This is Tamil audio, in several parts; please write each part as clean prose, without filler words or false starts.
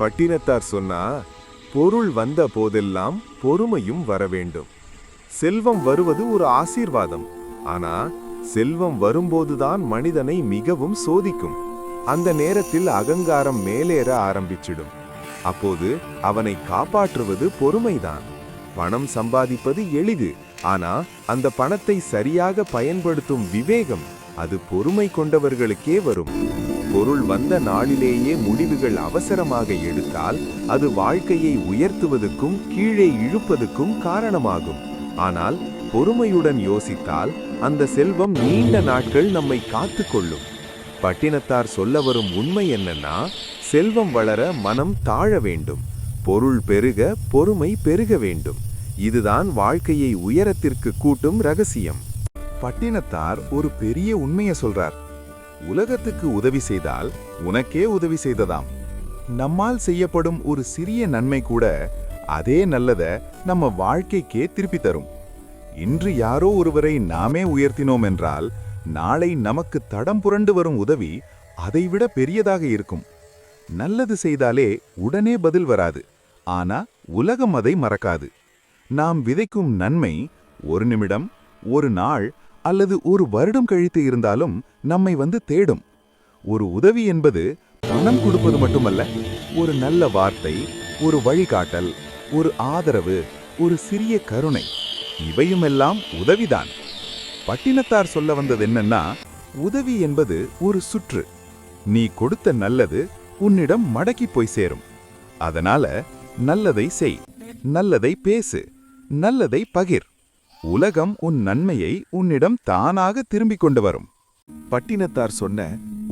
பட்டினத்தார் சொன்னா, பொருள் வந்த போதெல்லாம் பொறுமையும் வரவேண்டும். செல்வம் வருவது ஒரு ஆசீர்வாதம். ஆனா செல்வம் வரும்போதுதான் மனிதனை மிகவும் சோதிக்கும். அந்த நேரத்தில் அகங்காரம் மேலேற ஆரம்பிச்சிடும். அப்போது அவனை காப்பாற்றுவது பொறுமைதான். பணம் சம்பாதிப்பது எளிது. ஆனா அந்த பணத்தை சரியாக பயன்படுத்தும் விவேகம் அது பொறுமை கொண்டவர்களுக்கே வரும். பொருள் வந்த நாளிலேயே முடிவுகள் அவசரமாக எடுத்தால் அது வாழ்க்கையை உயர்த்துவதற்கும் கீழே இழுப்பதற்கும் காரணமாகும். ஆனால் பொறுமையுடன் யோசித்தால் அந்த செல்வம் நீண்ட நாட்கள் நம்மை காத்துக்கொள்ளும். பட்டினத்தார் சொல்ல வரும் உண்மை என்னன்னா, செல்வம் வளர மனம் தாழ வேண்டும், பொருள் பெருக பொறுமை பெருக வேண்டும். இதுதான் வாழ்க்கையை உயரத்திற்கு கூட்டும் ரகசியம். பட்டினத்தார் ஒரு பெரிய உண்மையை சொல்றார். உலகத்துக்கு உதவி செய்தால் உனக்கே உதவி செய்ததாம். நம்மால் செய்யப்படும் ஒரு சிறிய நன்மை கூட அதே நல்லத நம்ம வாழ்க்கைக்கே திருப்பி தரும். இன்று யாரோ ஒருவரை நாமே உயர்த்தினோம் என்றால் நாளை நமக்கு தடம் புரண்டு வரும் உதவி அதைவிட பெரியதாக இருக்கும். நல்லது செய்தாலே உடனே பதில் வராது. ஆனா உலகம் அதை மறக்காது. நாம் விதைக்கும் நன்மை ஒரு நிமிடம், ஒரு நாள் அல்லது ஒரு வருடம் கழித்து இருந்தாலும் நம்மை வந்து தேடும். ஒரு உதவி என்பது பணம் கொடுப்பது மட்டுமல்ல. ஒரு நல்ல வார்த்தை, ஒரு வழிகாட்டல், ஒரு ஆதரவு, ஒரு சிறிய கருணை, இவையுமெல்லாம் உதவிதான். பட்டினத்தார் சொல்ல வந்தது என்னன்னா, உதவி என்பது ஒரு சுற்று. நீ கொடுத்த நல்லது உன்னிடம் மடக்கி போய் சேரும். அதனால நல்லதை செய், நல்லதை பேசு, நல்லதை பகிர். உலகம் உன் நன்மையை உன்னிடம் தானாக திரும்பிக் கொண்டு வரும். பட்டினத்தார் சொன்ன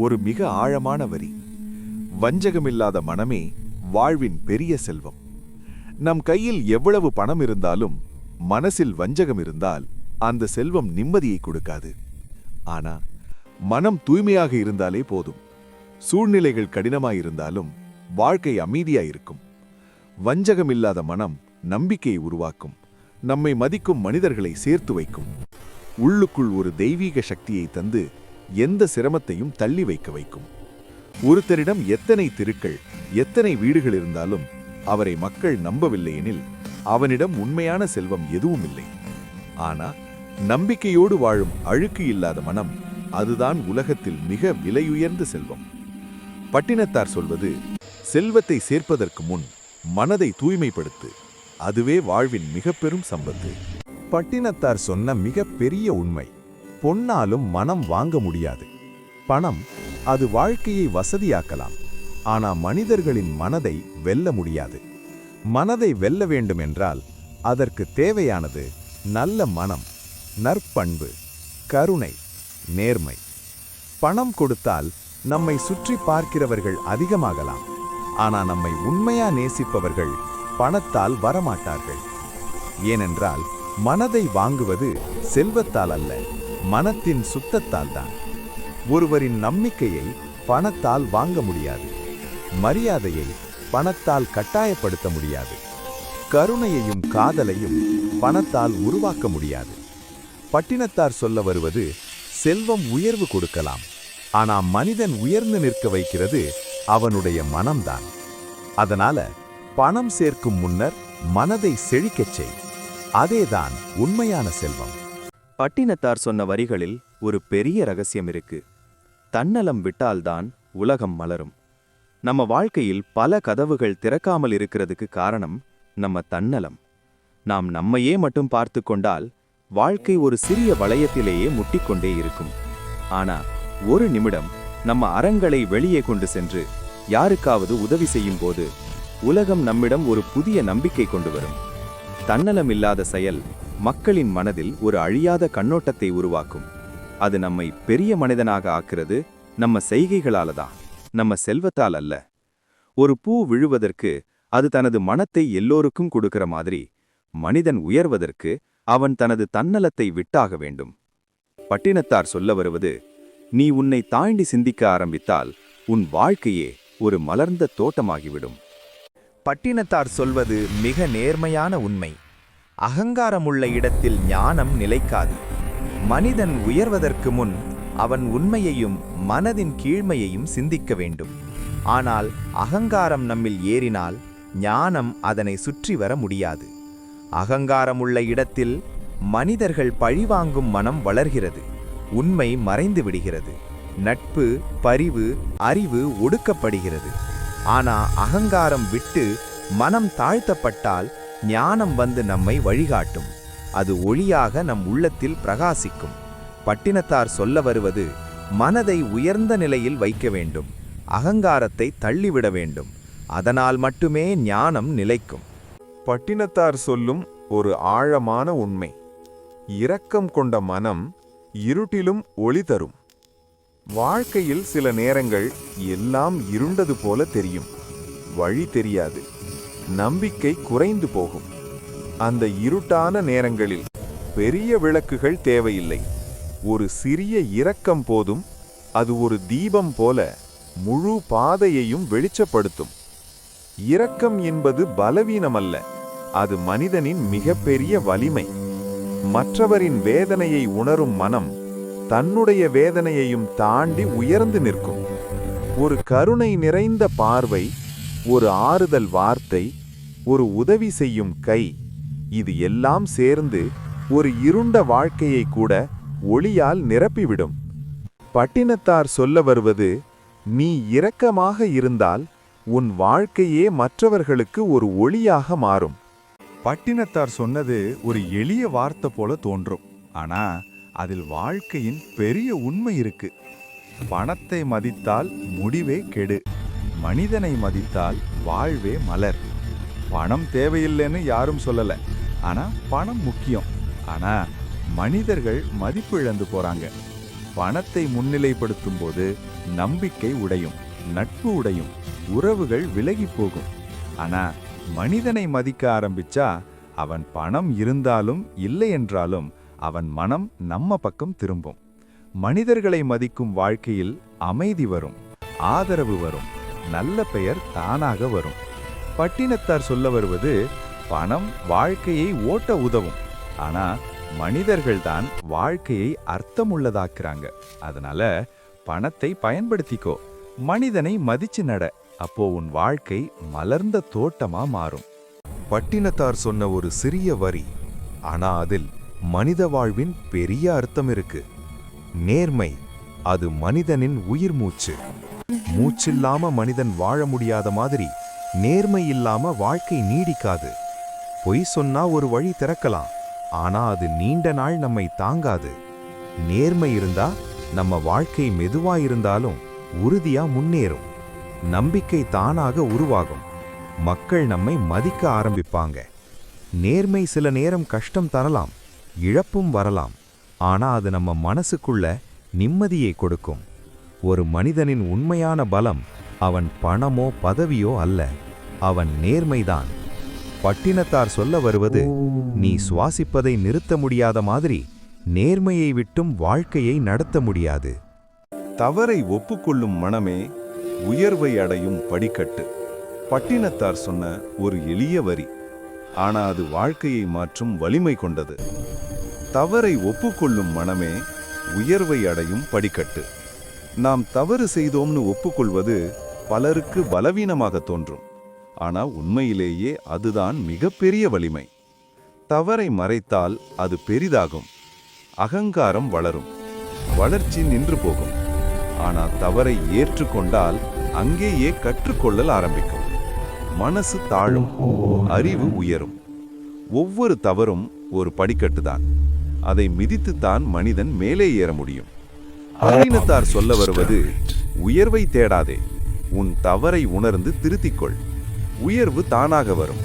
ஒரு மிக ஆழமான வரி. வஞ்சகமில்லாத மனமே வாழ்வின் பெரிய செல்வம். நம் கையில் எவ்வளவு பணம் இருந்தாலும் மனசில் வஞ்சகம் இருந்தால் அந்த செல்வம் நிம்மதியை கொடுக்காது. ஆனா மனம் தூய்மையாக இருந்தாலே போதும். சூழ்நிலைகள் கடினமாயிருந்தாலும் வாழ்க்கை அமைதியாயிருக்கும். வஞ்சகமில்லாத மனம் நம்பிக்கையை உருவாக்கும். நம்மை மதிக்கும் மனிதர்களை சேர்த்து வைக்கும். உள்ளுக்குள் ஒரு தெய்வீக சக்தியை தந்து எந்த சிரமத்தையும் தள்ளி வைக்க வைக்கும். ஒருத்தரிடம் எத்தனை தெருக்கள், எத்தனை வீடுகள் இருந்தாலும் அவரை மக்கள் நம்பவில்லை எனில் அவனிடம் உண்மையான செல்வம் எதுவும் இல்லை. ஆனா நம்பிக்கையோடு வாழும் அழுக்கு இல்லாத மனம், அதுதான் உலகத்தில் மிக விலையுயர்ந்த செல்வம். பட்டினத்தார் சொல்வது, செல்வத்தை சேர்ப்பதற்கு முன் மனதை தூய்மைப்படுத்து. அதுவே வாழ்வின் மிக பெரும் சம்பத்து. பட்டினத்தார் சொன்ன மிக பெரிய உண்மை. பொன்னாலும் மனம் வாங்க முடியாது. பணம் அது வாழ்க்கையை வசதியாக்கலாம். ஆனா மனிதர்களின் மனதை வெல்ல முடியாது. மனதை வெல்ல வேண்டுமென்றால் அதற்கு தேவையானது நல்ல மனம், நற்பண்பு, கருணை, நேர்மை. பணம் கொடுத்தால் நம்மை சுற்றி பார்க்கிறவர்கள் அதிகமாகலாம். ஆனா நம்மை உண்மையா நேசிப்பவர்கள் பணத்தால் வரமாட்டார்கள். ஏனென்றால் மனதை வாங்குவது செல்வத்தால் அல்ல, மனத்தின் சுத்தத்தால் தான். ஒருவரின் நம்பிக்கையை பணத்தால் வாங்க முடியாது. மரியாதையை பணத்தால் கட்டாயப்படுத்த முடியாது. கருணையையும் காதலையும் பணத்தால் உருவாக்க முடியாது. பட்டினத்தார் சொல்ல வருவது, செல்வம் உயர்வு கொடுக்கலாம். ஆனா மனிதன் உயர்ந்து நிற்க வைக்கிறது அவனுடைய மனம்தான். அதனால பணம் சேர்க்கும் முன்னர் மனதை செழிக்கச் செய். அதேதான் உண்மையான செல்வம். பட்டினத்தார் சொன்ன வரிகளில் ஒரு பெரிய ரகசியம் இருக்கு. தன்னலம் விட்டால்தான் உலகம் மலரும். நம்ம வாழ்க்கையில் பல கதவுகள் திறக்காமல் இருக்கிறதுக்கு காரணம் நம்ம தன்னலம். நாம் நம்மையே மட்டும் பார்த்து கொண்டால் வாழ்க்கை ஒரு சிறிய வளையத்திலேயே முட்டிக்கொண்டே இருக்கும். ஆனா ஒரு நிமிடம் நம்ம அறங்களை வெளியே கொண்டு சென்று யாருக்காவது உதவி செய்யும் போது உலகம் நம்மிடம் ஒரு புதிய நம்பிக்கை கொண்டு வரும். தன்னலம் இல்லாத செயல் மக்களின் மனதில் ஒரு அழியாத கண்ணோட்டத்தை உருவாக்கும். அது நம்மை பெரிய மனிதனாக ஆக்குறது நம்ம செய்கைகளால தான், நம்ம செல்வத்தால் அல்ல. ஒரு பூ விழுவதற்கு அது தனது மனத்தை எல்லோருக்கும் கொடுக்கிற மாதிரி மனிதன் உயர்வதற்கு அவன் தனது தன்னலத்தை விட்டாக வேண்டும். பட்டினத்தார் சொல்ல வருவது, நீ உன்னை தாண்டி சிந்திக்க ஆரம்பித்தால் உன் வாழ்க்கையே ஒரு மலர்ந்த தோட்டமாகிவிடும். பட்டினத்தார் சொல்வது மிக நேர்மையான உண்மை. அகங்காரமுள்ள இடத்தில் ஞானம் நிலைக்காது. மனிதன் உயர்வதற்கு முன் அவன் உண்மையையும் மனதின் கீழ்மையையும் சிந்திக்க வேண்டும். ஆனால் அகங்காரம் நம்மில் ஏறினால் ஞானம் அதனை சுற்றி வர முடியாது. அகங்காரமுள்ள இடத்தில் மனிதர்கள் பழிவாங்கும் மனம் வளர்கிறது, உண்மை மறைந்து விடுகிறது, நட்பு, பரிவு, அறிவு ஒடுக்கப்படுகிறது. ஆனா அகங்காரம் விட்டு மனம் தாழ்த்தப்பட்டால் ஞானம் வந்து நம்மை வழிகாட்டும். அது ஒளியாக நம் உள்ளத்தில் பிரகாசிக்கும். பட்டினத்தார் சொல்ல வருவது, மனதை உயர்ந்த நிலையில் வைக்க வேண்டும், அகங்காரத்தை தள்ளிவிட வேண்டும். அதனால் மட்டுமே ஞானம் நிலைக்கும். பட்டினத்தார் சொல்லும் ஒரு ஆழமான உண்மை: இரக்கம் கொண்ட மனம் இருட்டிலும் ஒளி தரும். வாழ்க்கையில் சில நேரங்கள் எல்லாம் இருண்டது போல தெரியும், வழி தெரியாது, நம்பிக்கை குறைந்து போகும். அந்த இருட்டான நேரங்களில் பெரிய விளக்குகள் தேவையில்லை, ஒரு சிறிய இரக்கம் போதும். அது ஒரு தீபம் போல முழு பாதையையும் வெளிச்சப்படுத்தும். இரக்கம் என்பது பலவீனமல்ல, அது மனிதனின் மிகப்பெரிய வலிமை. மற்றவரின் வேதனையை உணரும் மனம் தன்னுடைய வேதனையையும் தாண்டி உயர்ந்து நிற்கும். ஒரு கருணை நிறைந்த பார்வை, ஒரு ஆறுதல் வார்த்தை, ஒரு உதவி செய்யும் கை, இது எல்லாம் சேர்ந்து ஒரு இருண்ட வாழ்க்கையை கூட ஒளியால் நிரப்பிவிடும். பட்டினத்தார் சொல்ல வருவது, நீ இரக்கமாக இருந்தால் உன் வாழ்க்கையே மற்றவர்களுக்கு ஒரு ஒளியாக மாறும். பட்டினத்தார் சொன்னது ஒரு எளிய வார்த்தை போல தோன்றும், ஆனா அதில் வாழ்க்கையின் பெரிய உண்மை இருக்கு. பணத்தை மதித்தால் முடிவே கெடு, மனிதனை மதித்தால் வாழ்வே மலர். பணம் தேவையில்லைன்னு யாரும் சொல்லல, ஆனா பணம் முக்கியம். ஆனா மனிதர்கள் மதிப்பு இழந்து போறாங்க. பணத்தை முன்னிலைப்படுத்தும் போது நம்பிக்கை உடையும், நட்பு உடையும், உறவுகள் விலகி போகும். ஆனா மனிதனை மதிக்க ஆரம்பிச்சா அவன் பணம் இருந்தாலும் இல்லை என்றாலும் அவன் மனம் நம்ம பக்கம் திரும்பும். மனிதர்களை மதிக்கும் வாழ்க்கையில் அமைதி வரும், ஆதரவு வரும், நல்ல பெயர் தானாக வரும். பட்டினத்தார் சொல்ல வருவது, பணம் வாழ்க்கையை ஓட்ட உதவும், ஆனா மனிதர்கள்தான் வாழ்க்கையை அர்த்தமுள்ளதாக்குறாங்க. அதனால பணத்தை பயன்படுத்திக்கோ, மனிதனை மதிச்சு நட, அப்போ உன் வாழ்க்கை மலர்ந்த தோட்டமா மாறும். பட்டினத்தார் சொன்ன ஒரு சிறிய வரி, ஆனா அதில் மனித வாழ்வின் பெரிய அர்த்தம் இருக்கு. நேர்மை, அது மனிதனின் உயிர் மூச்சு. மூச்சில்லாம மனிதன் வாழ முடியாத மாதிரி நேர்மை இல்லாம வாழ்க்கை நீடிக்காது. பொய் சொன்னா ஒரு வழி திறக்கலாம், ஆனா அது நீண்ட நாள் நம்மை தாங்காது. நேர்மை இருந்தா நம்ம வாழ்க்கை மெதுவா இருந்தாலும் உறுதியா முன்னேறும். நம்பிக்கை தானாக உருவாகும், மக்கள் நம்மை மதிக்க ஆரம்பிப்பாங்க. நேர்மை சில நேரம் கஷ்டம் தரலாம், இழப்பும் வரலாம், ஆனா அது நம்ம மனசுக்குள்ள நிம்மதியை கொடுக்கும். ஒரு மனிதனின் உண்மையான பலம் அவன் பணமோ பதவியோ அல்ல, அவன் நேர்மைதான். பட்டினத்தார் சொல்ல வருவது, நீ சுவாசிப்பதை நிறுத்த முடியாத மாதிரி நேர்மையை விட்டும் வாழ்க்கையை நடத்த முடியாது. தவறை ஒப்புக்கொள்ளும் மனமே உயர்வை அடையும் படிக்கட்டு. பட்டினத்தார் சொன்ன ஒரு எளிய வரி, ஆனா அது வாழ்க்கையை மாற்றும் வலிமை கொண்டது. தவறை ஒப்புக்கொள்ளும் மனமே உயர்வை அடையும் படிக்கட்டு. நாம் தவறு செய்தோம்னு ஒப்புக்கொள்வது பலருக்கு பலவீனமாக தோன்றும், ஆனா உண்மையிலேயே அதுதான் மிகப்பெரிய வலிமை. தவறை மறைத்தால் அது பெரிதாகும், அகங்காரம் வளரும், வளர்ச்சி நின்று போகும். ஆனா தவறை ஏற்றுக்கொண்டால் அங்கேயே கற்றுக்கொள்ளல் ஆரம்பிக்கும். மனசு தாழும், அறிவு உயரும். ஒவ்வொரு தவறும் ஒரு படிக்கட்டுதான், அதை மிதித்துத்தான் மனிதன் மேலே ஏற முடியும். பட்டினத்தார் சொல்ல வருவது, உயர்வை தேடாதே, உன் தவறை உணர்ந்து திருத்திக்கொள், உயர்வு தானாக வரும்.